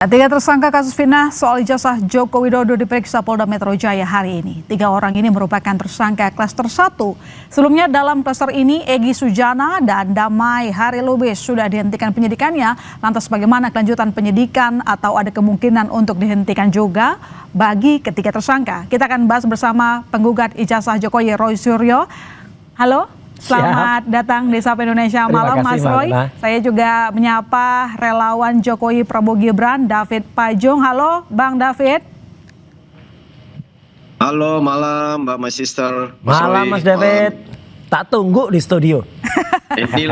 Tiga tersangka kasus fitnah soal ijazah Joko Widodo diperiksa Polda Metro Jaya hari ini. Tiga orang ini merupakan tersangka klaster 1. Sebelumnya dalam klaster ini Egy Sujana dan Damai Hari Lubis sudah dihentikan penyidikannya. Lantas bagaimana kelanjutan penyidikan atau ada kemungkinan untuk dihentikan juga bagi ketiga tersangka? Kita akan bahas bersama penggugat ijazah Jokowi Roy Suryo. Halo. Selamat datang di Sapa Indonesia Malam, Mas Roy. Saya juga menyapa relawan Jokowi Prabowo Gibran, David Pajung. Halo, Bang David. Halo, malam Mbak My Sister. Malam Mas David. Tak tunggu di studio. Ini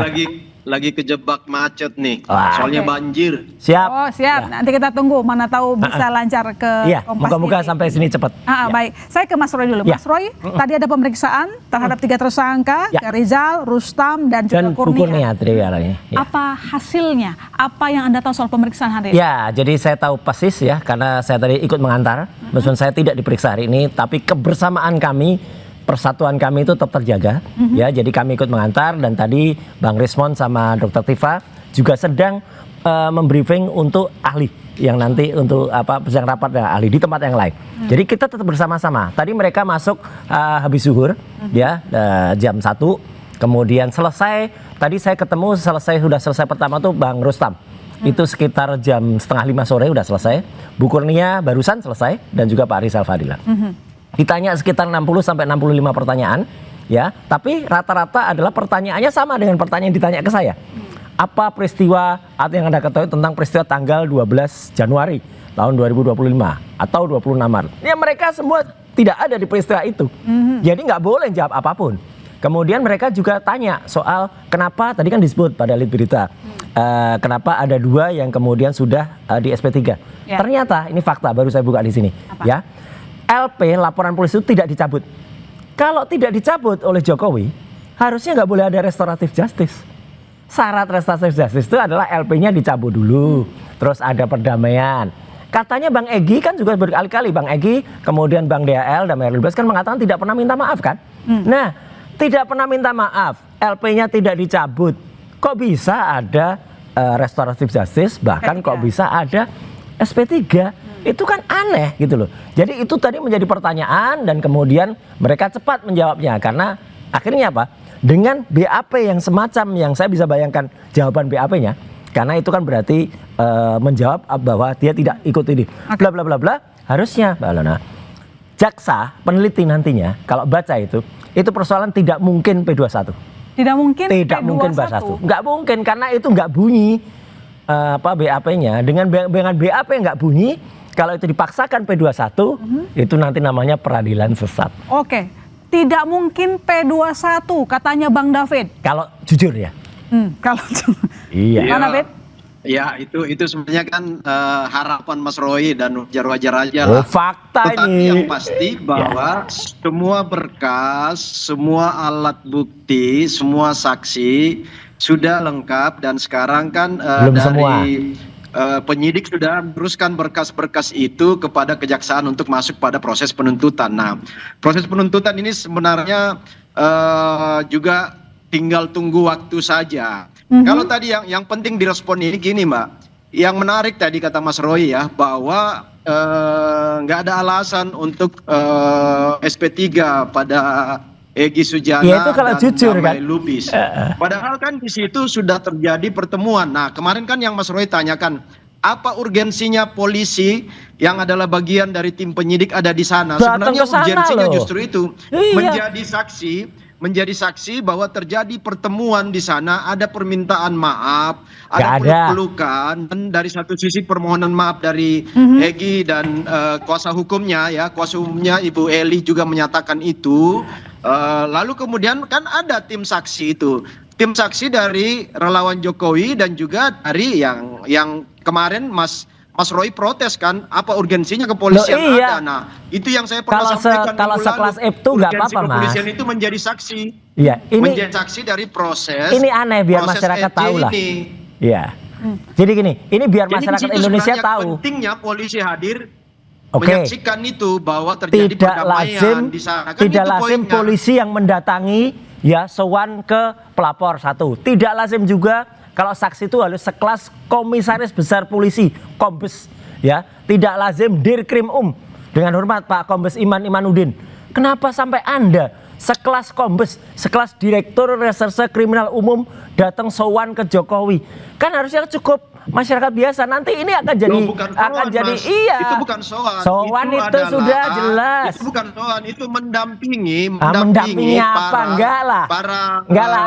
lagi kejebak macet nih. Soalnya banjir. Siap. Oh, siap. Ya. Nanti kita tunggu, mana tahu bisa lancar ke Kompas. Moga-moga sampai sini cepat. Baik. Saya ke Mas Roy dulu. Mas Roy, tadi ada pemeriksaan terhadap tiga tersangka, ke Rizal, Rustam dan juga Kurnia. Apa hasilnya? Apa yang Anda tahu soal pemeriksaan hari ini? Ya, jadi saya tahu persis ya, karena saya tadi ikut mengantar. Meskipun saya tidak diperiksa hari ini, tapi kebersamaan kami, persatuan kami itu tetap terjaga. Ya, jadi kami ikut mengantar dan tadi Bang Rismon sama Dr. Tifa juga sedang membriefing untuk ahli yang nanti untuk sedang rapat dengan ahli di tempat yang lain. Jadi kita tetap bersama-sama. Tadi mereka masuk habis zuhur ya jam 1. Kemudian selesai, tadi saya ketemu sudah selesai pertama tuh Bang Rustam. Itu sekitar jam 4:30 sore udah selesai. Bu Kurnia barusan selesai dan juga Pak Rizal Fadila. Ditanya sekitar 60 sampai 65 pertanyaan ya, tapi rata-rata adalah pertanyaannya sama dengan pertanyaan yang ditanya ke saya. Apa peristiwa yang Anda ketahui tentang peristiwa tanggal 12 Januari tahun 2025 atau 26 Maret? Ya mereka semua tidak ada di peristiwa itu. Jadi nggak boleh jawab apapun. Kemudian mereka juga tanya soal kenapa, tadi kan disebut pada lead berita, kenapa ada 2 yang kemudian sudah di SP3. Ya. Ternyata ini fakta baru saya buka di sini. Apa? Ya. LP laporan polisi itu tidak dicabut. Kalau tidak dicabut oleh Jokowi, harusnya nggak boleh ada restoratif justice. Syarat restoratif justice itu adalah LP-nya dicabut dulu, terus ada perdamaian. Katanya Bang Egy kan juga berkali-kali, Bang Egy, kemudian Bang DAL dan Mayor Lubis kan mengatakan tidak pernah minta maaf kan? Nah, tidak pernah minta maaf, LP-nya tidak dicabut. Kok bisa ada restoratif justice, bahkan kok bisa ada SP3? Itu kan aneh gitu loh. Jadi itu tadi menjadi pertanyaan dan kemudian mereka cepat menjawabnya karena akhirnya apa? Dengan BAP yang semacam yang saya bisa bayangkan jawaban BAP-nya, karena itu kan berarti menjawab bahwa dia tidak ikut ini. Bla bla bla bla. Harusnya Mbak Alona, jaksa peneliti nantinya kalau baca itu persoalan tidak mungkin P21. Tidak mungkin Tidak mungkin P21. Nggak mungkin karena itu nggak bunyi BAP-nya dengan BAP yang nggak bunyi. Kalau itu dipaksakan P21, itu nanti namanya peradilan sesat. Oke, tidak mungkin P21 katanya Bang David. Kalau jujur ya. Kalau iya. Bang David? Ya itu sebenarnya kan harapan Mas Roy dan wajar-wajar aja lah. Fakta tetapi ini. yang pasti bahwa semua berkas, semua alat bukti, semua saksi sudah lengkap dan sekarang kan penyidik sudah meneruskan berkas-berkas itu kepada kejaksaan untuk masuk pada proses penuntutan. Nah, proses penuntutan ini sebenarnya juga tinggal tunggu waktu saja. Kalau tadi yang penting direspon ini gini Mbak, yang menarik tadi kata Mas Roy ya, bahwa nggak ada alasan untuk SP3 pada Egy Sujana ya itu kalau dan jujur, Damai kan? Lubis. Padahal kan di situ sudah terjadi pertemuan. Nah, kemarin kan yang Mas Roy tanyakan, apa urgensinya polisi yang adalah bagian dari tim penyidik ada di sana? Sebenarnya urgensinya justru itu, menjadi saksi bahwa terjadi pertemuan di sana, ada permintaan maaf, ada peluk-pelukan, dan dari satu sisi permohonan maaf dari Egy dan kuasa hukumnya Ibu Eli juga menyatakan itu. Lalu kemudian kan ada tim saksi itu, tim saksi dari relawan Jokowi dan juga dari yang kemarin Mas Roy protes kan, apa urgensinya kepolisian ada. Nah, itu yang saya pernah sampaikan kalau sekelas itu nggak apa-apa Mas. Kepolisian itu menjadi saksi. Iya, ini menjadi saksi dari proses. Ini aneh biar masyarakat tahu lah. Iya. Jadi gini, ini biar masyarakat Indonesia tahu. Pentingnya polisi hadir menyaksikan itu bahwa terjadi perdamaian di sana. Kan tidak lazim polisi yang mendatangi sowan ke pelapor satu. Tidak lazim juga kalau saksi itu harus sekelas komisaris besar polisi, Kombes ya, tidak lazim dirkrim dengan hormat Pak Kombes Iman Imanuddin. Kenapa sampai Anda sekelas Kombes, sekelas Direktur Reserse Kriminal Umum datang sowan ke Jokowi? Kan harusnya cukup masyarakat biasa. Nanti ini akan jadi Mas. iya. Itu bukan sowan. Sowan itu sudah jelas. Itu bukan sowan, itu mendampingi Mendampingi apa? Enggak lah. Enggak lah,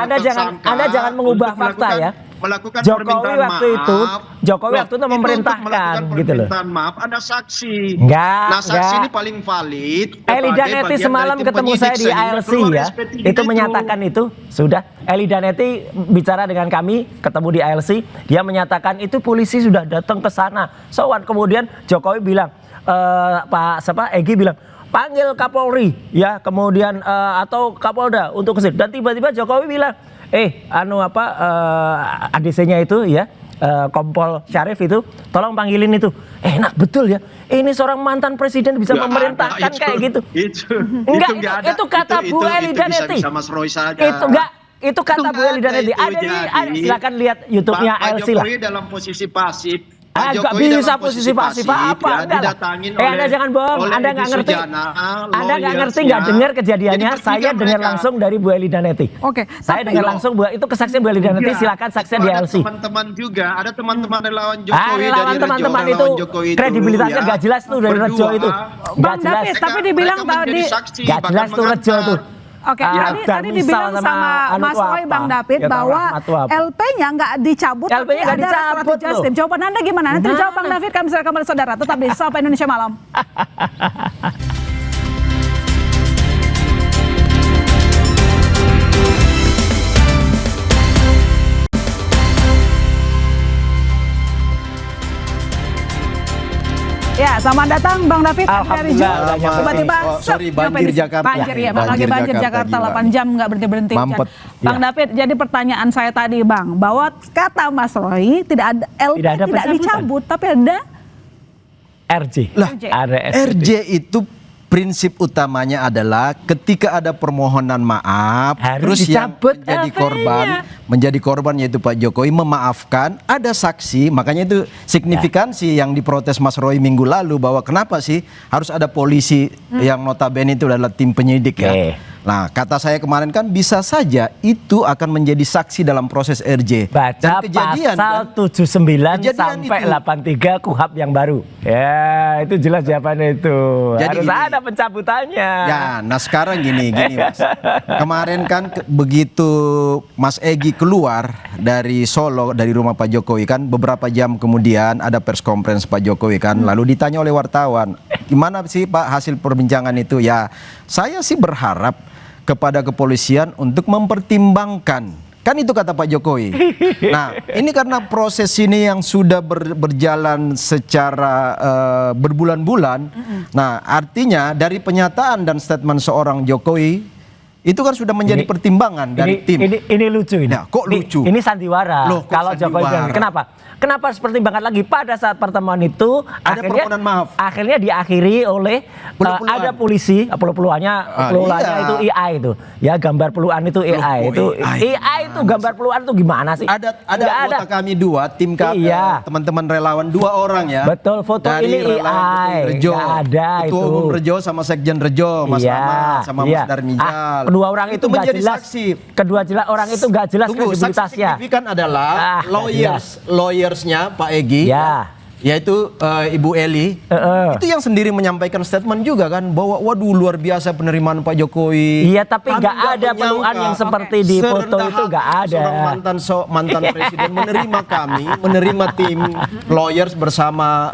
Anda jangan mengubah fakta ya. Melakukan Jokowi waktu itu memerintahkan gitu loh. Maaf, ada saksi. Enggak. Saksi ini paling valid. Eli Daneti semalam ketemu saya di ALC ya. Itu menyatakan itu sudah. Eli Daneti bicara dengan kami, ketemu di ALC, dia menyatakan itu polisi sudah datang ke sana. Sowan, kemudian Jokowi bilang, Egy bilang, panggil Kapolri ya, kemudian atau Kapolda untuk kesini. Dan tiba-tiba Jokowi bilang, ADC-nya itu ya, Kompol Syarif itu, tolong panggilin itu. Enak betul ya. Ini seorang mantan presiden bisa memerintahkan kayak gitu. Itu kata Bu Eli Daneti. Itu kata Bu Eli Daneti. Ada silakan lihat YouTube-nya ALC lah. Pak Jokowi dalam posisi pasif. Gak bisa posisi pasif apa? Anda jangan bohong. Anda nggak ngerti. Anda nggak ngerti, nggak dengar kejadiannya. Saya dengar langsung dari Bu Eli Daneti. Oke. Saya dengar langsung itu kesaksian Bu Eli Daneti. Silakan saksian di ALC. Teman-teman juga, ada teman-teman relawan Jokowi relawan teman-teman itu kredibilitasnya nggak jelas tuh dari Rejo itu. Bang David, tapi dibilang tadi nggak jelas tuh Rejo tuh. Oke, tadi dibilang sama Mas Roy, Bang David, bahwa LP-nya nggak dicabut. LP-nya nggak dicabut loh. Jawaban Anda gimana? Nanti dijawab Bang David, kami serahkan kepada saudara. Tetap di Sapa Indonesia Malam. Ya, selamat datang Bang David dari Jawa. Tiba-tiba banjir Jakarta. Banjir Jakarta 8 jam nggak berhenti. Bang David, jadi pertanyaan saya tadi Bang, bahwa kata Mas Roy tidak ada LP tidak dicabut, tapi ada RJ. Ada RJ itu prinsip utamanya adalah ketika ada permohonan maaf, terus yang menjadi korban yaitu Pak Jokowi memaafkan, ada saksi, makanya itu signifikansi yang diprotes Mas Roy minggu lalu bahwa kenapa sih harus ada polisi yang notabene itu adalah tim penyidik ya. Nah, kata saya kemarin kan bisa saja itu akan menjadi saksi dalam proses RJ. Baca dan kejadian, pasal 79 sampai 83 KUHP yang baru. Ya, itu jelas jawabannya itu. Jadi harus ada pencabutannya. Ya, nah sekarang gini Mas. Kemarin kan begitu Mas Egy keluar dari Solo, dari rumah Pak Jokowi kan, beberapa jam kemudian ada press conference Pak Jokowi kan, lalu ditanya oleh wartawan, gimana sih Pak hasil perbincangan itu? Ya, saya sih berharap kepada kepolisian untuk mempertimbangkan. Kan itu kata Pak Jokowi. Nah, ini karena proses ini yang sudah berjalan secara berbulan-bulan. Nah, artinya dari pernyataan dan statement seorang Jokowi itu kan sudah menjadi pertimbangan dari tim. Ini lucu ini. Nah, kok lucu? Ini sandiwara. Loh, kalau Jokowi bilang, kenapa harus pertimbangan lagi? Pada saat pertemuan itu ada permohonan maaf. Akhirnya diakhiri oleh ada polisi, peluannya itu IA itu. Ya, gambar peluan itu IA itu. IA itu gambar peluan itu gimana sih? Ada anggota kami tim teman-teman relawan 2 orang ya. Betul, foto dari ini IA. Enggak ada itu. Ketua Umum Rejo sama Sekjen Rejo, Mas Ahmad sama Mas Darmijal. Kedua orang itu nggak jelas. Saksi. Kedua orang itu nggak jelas kredibilitasnya. Saksi signifikan adalah lawyersnya Pak Egy, yaitu Ibu Eli. Itu yang sendiri menyampaikan statement juga kan bahwa waduh luar biasa penerimaan Pak Jokowi. Iya, tapi nggak ada peluang yang seperti di foto itu, nggak ada. Seorang mantan presiden menerima tim lawyers bersama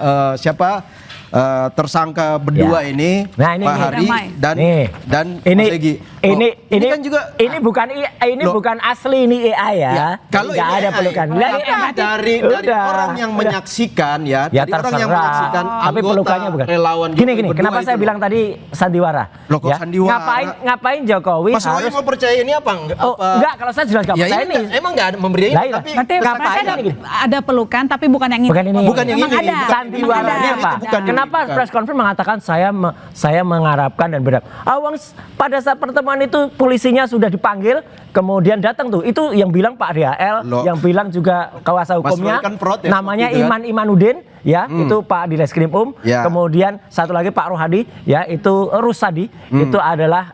tersangka berdua ini, Pak Hari dan Mas Egy. Ini kan juga bukan asli ini AI ya. Kalau nggak ada pelukan. Dari orang yang menyaksikan dari orang yang menyaksikan tapi pelukannya bukan. Relawan gini, kenapa saya bilang tadi sandiwara? Loh, kok sandiwara? Ngapain Jokowi Mas Roy mau percaya ini apa? Enggak, kalau saya jelas nggak percaya ini. Emang nggak ada memberi ini, tapi ngapain ada pelukan tapi bukan yang ini. Bukan yang ini. Sandiwaranya apa? Kenapa press conference mengatakan saya mengharapkan dan berharap? Pada saat pertemuan itu polisinya sudah dipanggil, kemudian datang tuh. Itu yang bilang Pak DHL, yang bilang juga kuasa hukumnya, namanya Iman Imanuddin. ya, itu Pak Direskrim Ya. kemudian satu lagi Pak Rohadi, ya, itu Rusadi, itu adalah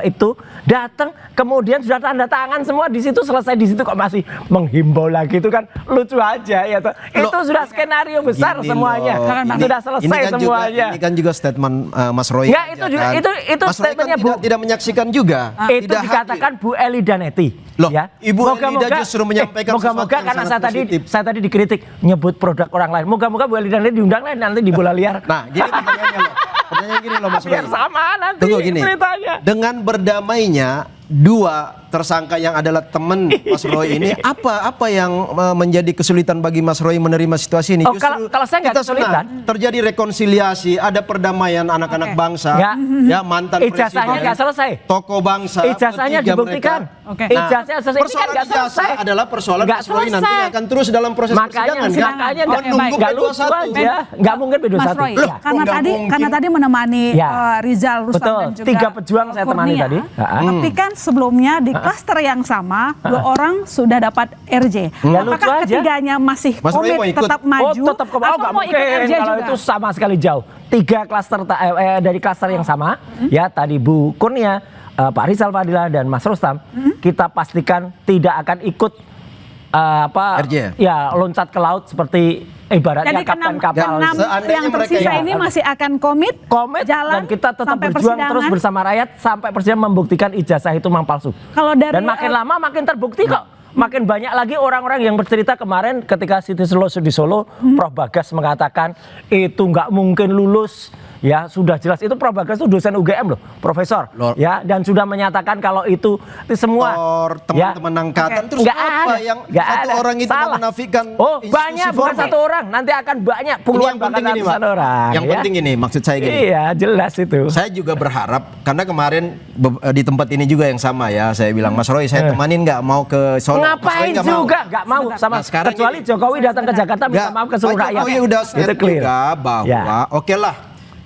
itu datang, kemudian sudah tanda tangan semua di situ, selesai di situ kok masih menghimbau lagi, itu kan lucu aja ya. Itu sudah skenario besar Gini semuanya, loh, sudah selesai semuanya. Ini kan juga statement Mas Roy. Enggak, itu juga, kan? itu Mas Roy statementnya kan Bu. tidak menyaksikan juga. Itu Tidak dikatakan Bu Eli Danetti. Loh, Ya. Ibu Elida justru menyampaikan moga-moga sesuatu yang karena sangat positif. saya tadi dikritik nyebut produk orang lain. Moga-moga Bu Eli Danetti diundang lain nanti di bola liar. Nah, gini pertanyaannya loh. Pertanyaan gini loh Mas Roy. Biar sama nanti Tunggu gini. ceritanya. Dengan berdamainya dua tersangka yang adalah teman Mas Roy ini, apa yang menjadi kesulitan bagi Mas Roy menerima situasi ini? Oh, kalau saya nggak kita kesulitan. senang terjadi rekonsiliasi, ada perdamaian anak-anak bangsa, Nggak. ya mantan Ijazahnya nggak selesai. tokoh bangsa, Ijazahnya bertiga dibuktikan. mereka. Oke. Nah, Ijazahnya selesai. Ini kan persoalan nggak ijazah selesai. adalah persoalan Nggak Mas Roy nanti selesai. akan terus dalam proses persidangan. Makanya Oh, nunggu nggak lucu P21. aja, nggak mungkin Mas P21. Roy, Iya. karena tadi menemani Ya. Rizal, Rustam Betul, dan juga 3 pejuang saya temani Kurnia. tadi. Tapi kan sebelumnya di klaster yang sama 2 orang sudah dapat RJ. Ya, lucu Apakah aja. ketiganya masih Mas Roy komit mau ikut? tetap maju? tetap ke bawah, atau nggak mau ikut mungkin RJ kalau juga? itu sama sekali jauh. 3 klaster dari klaster yang sama, ya tadi Bu Kurnia, Pak Rizal Fadila dan Mas Rustam, kita pastikan tidak akan ikut RJ. ya loncat ke laut seperti ibaratnya Jadi kapten keenam kapal. keenam Seandainya yang mereka tersisa ya, ini masih akan komit Dan jalan kita tetap sampai berjuang persidangan. terus bersama rakyat sampai persidangan membuktikan ijazah itu memang palsu. Kalau dari, Dan makin lama makin terbukti kok. Makin banyak lagi orang-orang yang bercerita kemarin ketika Siti Solo di Solo, Prof Bagas mengatakan itu nggak mungkin lulus. Ya sudah jelas itu Prof Bagas itu dosen UGM loh, profesor. Loh. Ya, dan sudah menyatakan kalau itu semua teman-teman angkatan terus nggak apa ada, yang nggak satu ada. orang itu Salah. menafikan Oh institusi banyak, bukan Polri? satu orang, nanti akan banyak Ini puluhan yang penting bahkan ini, Pak. ratusan orang. Yang ya. penting ini maksud saya gini. Iya jelas itu. Saya juga berharap karena kemarin di tempat ini juga yang sama ya, saya bilang Mas Roy saya temanin nggak mau ke Solo. Mas Roy Ngapain nggak mau. juga nggak mau sama Nah, sekarang kecuali gini. Jokowi datang ke Jakarta minta Nggak, maaf ke seluruh Pak rakyat. Jokowi udah Itu step clear. juga bahwa Ya. oke lah.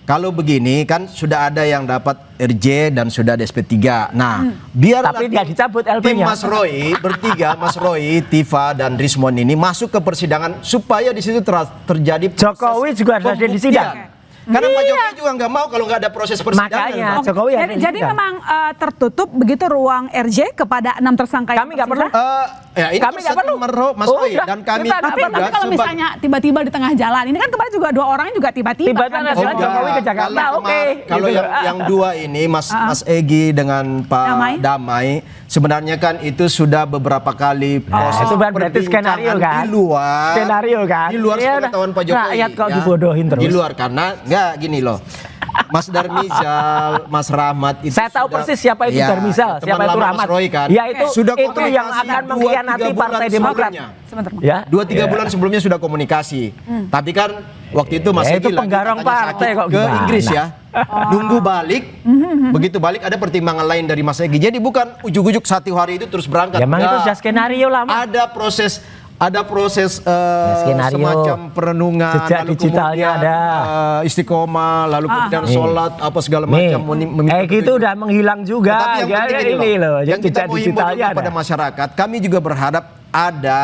Kalau begini kan sudah ada yang dapat RJ dan sudah ada SP3. Nah, biarlah Tapi dia dicabut tim LP-nya. Mas Roy bertiga, Mas Roy, Tifa dan Rismon ini masuk ke persidangan supaya di situ terjadi proses Jokowi juga harus ada di sidang. pembuktian. Karena Pak Jokowi juga nggak mau kalau nggak ada proses persidangan. Makanya, Pak. Jokowi ada di Jadi sidang. memang tertutup begitu ruang RJ kepada 6 tersangka Kami nggak perlu. Ya ini Kami nggak perlu. Mas Oh, Roy udah. dan kami Kita nggak Tapi perlu. kalau misalnya tiba-tiba di tengah jalan, ini kan kemarin juga 2 orangnya juga tiba-tiba. Tiba-tiba kan. nasional enggak. Jokowi ke Jakarta, Kalau oke. Kalau Gitu. yang 2 ini Mas Egi dengan Pak Damai sebenarnya kan itu sudah beberapa kali proses itu berarti skenario kan? di luar. Skenario kan? Di luar Iya, pengetahuan Pak Jokowi. rakyat kok dibodohin terus. Di luar karena enggak gini loh. Mas Darmizal, Mas Rahmat itu Saya tahu sudah- persis siapa itu Ya, Darmizal, teman siapa itu lama Rahmat. Mas Roy kan. Ya itu sudah itu komunikasi yang akan 2-3 mengkhianati bulan Partai Demokrat. sebelumnya. Sebentar. Ya. 2-3 Ya. bulan sebelumnya sudah komunikasi. Tapi kan waktu itu Mas Ya, Egi itu lagi penggarong katanya partai sakit kok ke gimana? Inggris ya. Nunggu balik. Begitu balik ada pertimbangan lain dari Mas Egi. Jadi bukan ujuk-ujuk 1 hari itu terus berangkat. Ya, emang itu Enggak. sudah skenario lama. Ada proses skenario. semacam perenungan, Jejak lalu digitalnya kemudian, ada. istiqomah, lalu kemudian Nih. sholat apa segala Nih, macam. meminta gitu petunjuk. udah menghilang juga. Tetapi yang Ya, penting ya, ini loh, yang kita jejak mau himbau digitalnya juga kepada ada. masyarakat, kami juga berharap ada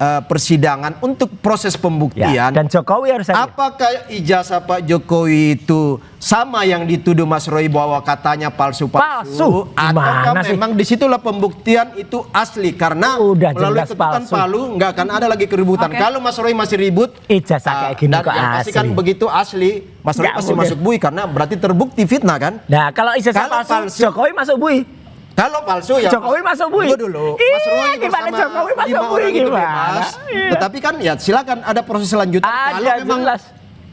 persidangan untuk proses pembuktian. Ya, dan Jokowi harus hadir. Apakah ijazah Pak Jokowi itu sama yang dituduh Mas Roy bahwa katanya Palsu. palsu? Ataukah Gimana sih? memang disitulah pembuktian itu asli? Karena Udah melalui jelas ketukan palsu. Palu nggak akan ada lagi keributan. Oke. Kalau Mas Roy masih ribut, Ijazah kayak gini dan kok yang pasti kan asli. begitu asli, Mas Roy Nggak pasti mungkin. masuk bui karena berarti terbukti fitnah kan? Nah, kalau ijazah Kalau palsu, palsu- Jokowi masuk bui. Kalau palsu ya Jokowi masuk bui. Tunggu dulu. Iya, Mas Roy gimana bersama Jokowi masuk 5 bui, orang itu gimana? bebas. Iya. Tetapi kan ya silakan ada proses selanjutnya. Ada, Kalau memang jelas.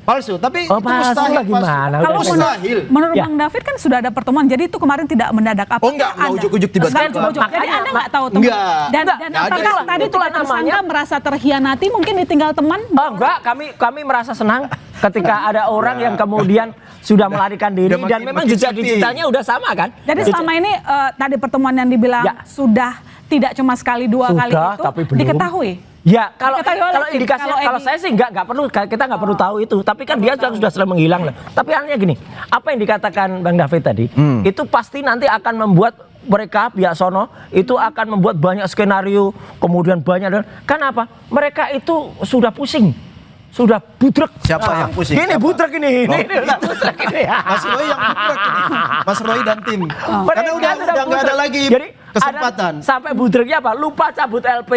palsu, tapi Oh, itu palsu mustahil lah gimana? palsu. Kalau Udah mustahil. menurut Ya. Bang David kan sudah ada pertemuan, jadi itu kemarin tidak mendadak apa? Oh, enggak ujuk-ujuk tiba-tiba. Jadi Makanya- Anda nggak tahu teman. Enggak. Dan Enggak, apakah ada. tadi Itulah tersangka namanya. merasa terkhianati mungkin ditinggal teman? Oh enggak, kami merasa senang ketika ada orang yang kemudian sudah melarikan diri Udah dan makin- memang makin jejak sepi. digitalnya udah sama kan? Jadi selama ini tadi pertemuan yang dibilang Ya. sudah tidak cuma sekali 2 kali Sudah, itu tapi belum. diketahui. Ya kalau Diketahui oleh kalau tim, indikasinya kalau kalau Egi. saya sih nggak perlu, kita nggak perlu tahu itu. Tapi kan dia sudah sering menghilang lah. Tapi halnya gini, apa yang dikatakan Bang David tadi, itu pasti nanti akan membuat mereka pihak sono itu akan membuat banyak skenario, kemudian banyak dan kenapa? Mereka itu sudah pusing. sudah budrek. Siapa yang pusing? Ini Siapa? budrek ini. Ini udah budrek ini. Mas Roy yang budrek ini. Mas Roy dan tim. Karena Mereka udah nggak ada budrek. lagi Jadi, kesempatan. sampai budreknya apa? Lupa cabut LP.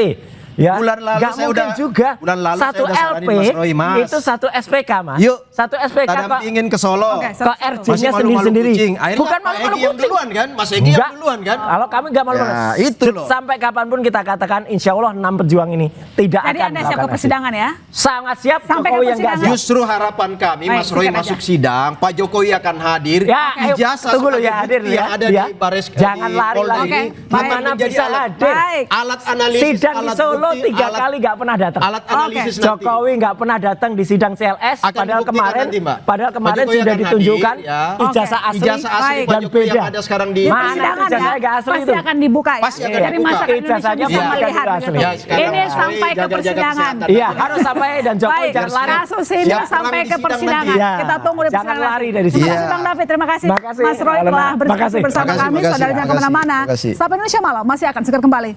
Ya, Bulan lalu nggak saya mungkin udah- juga bulan lalu satu saya udah LP saranin Mas Roy, Mas. itu satu SPK, Mas. Yuk, Satu SPK kita kok. dampingin ke Solo. Oke, Ke Masih RJ-nya malu-malu sendiri-sendiri. kucing. Akhirnya Bukan Pak malu-malu Egy yang kucing. duluan kan? Mas Egy yang Enggak. duluan kan? Kalau kami nggak malu-malu. Ya, itu loh. Sampai kapanpun kita katakan, insya Allah 6 pejuang ini tidak Jadi akan Anda siap ke melakukan persidangan ya? exit. Sangat siap. Sampai ke Jokowi yang nggak persidangan. siap. Justru harapan kami Baik, Mas Roy sikat aja. masuk sidang, Pak Jokowi akan hadir. Ya, ayo, Ijazah tunggu dulu sebagai ya, hadir bukti ya. yang ada Ya. di Baris Jangan di lari Polda lagi. ini Oke, akan Mana menjadi bisa alat- hadir? Baik. Alat analisis, Sidang di alat Solo bukti, 3 alat- kali nggak pernah datang. Alat analisis nanti. Jokowi nggak pernah datang di sidang CLS. Akan Padahal dibuktikan kemarin, nanti, Mbak. padahal Pak kemarin Jokowi sudah akan ditunjukkan hadir, ya. ijazah asli, Ijazah asli Baik. Pak dan Jokowi beda. yang ada sekarang di Di Mana persidangan ijazahnya ya, nggak asli pasti itu? akan dibuka ya. Pasti akan Jadi dibuka. masyarakat Indonesia Ijazahnya bisa pasti melihat. akan asli. gitu. Ya, sekarang Ini Mas Roy sampai ke jaga-jaga persidangan. kesehatan. Iya, harus sampai dan Jokowi Baik, jangan lari. kasus ini Siap sampai perang di ke sidang persidangan. nanti. Iya. Kita tunggu di Jangan persidangan. lari dari Terima sini. kasih Bang David, terima kasih. Makasih, Mas Roy Alena. telah berdiskusi Makasih. bersama Makasih, kami. makasih, Saudara jangan makasih. kemana-mana. Makasih. Sampai Indonesia Malam masih akan segera kembali.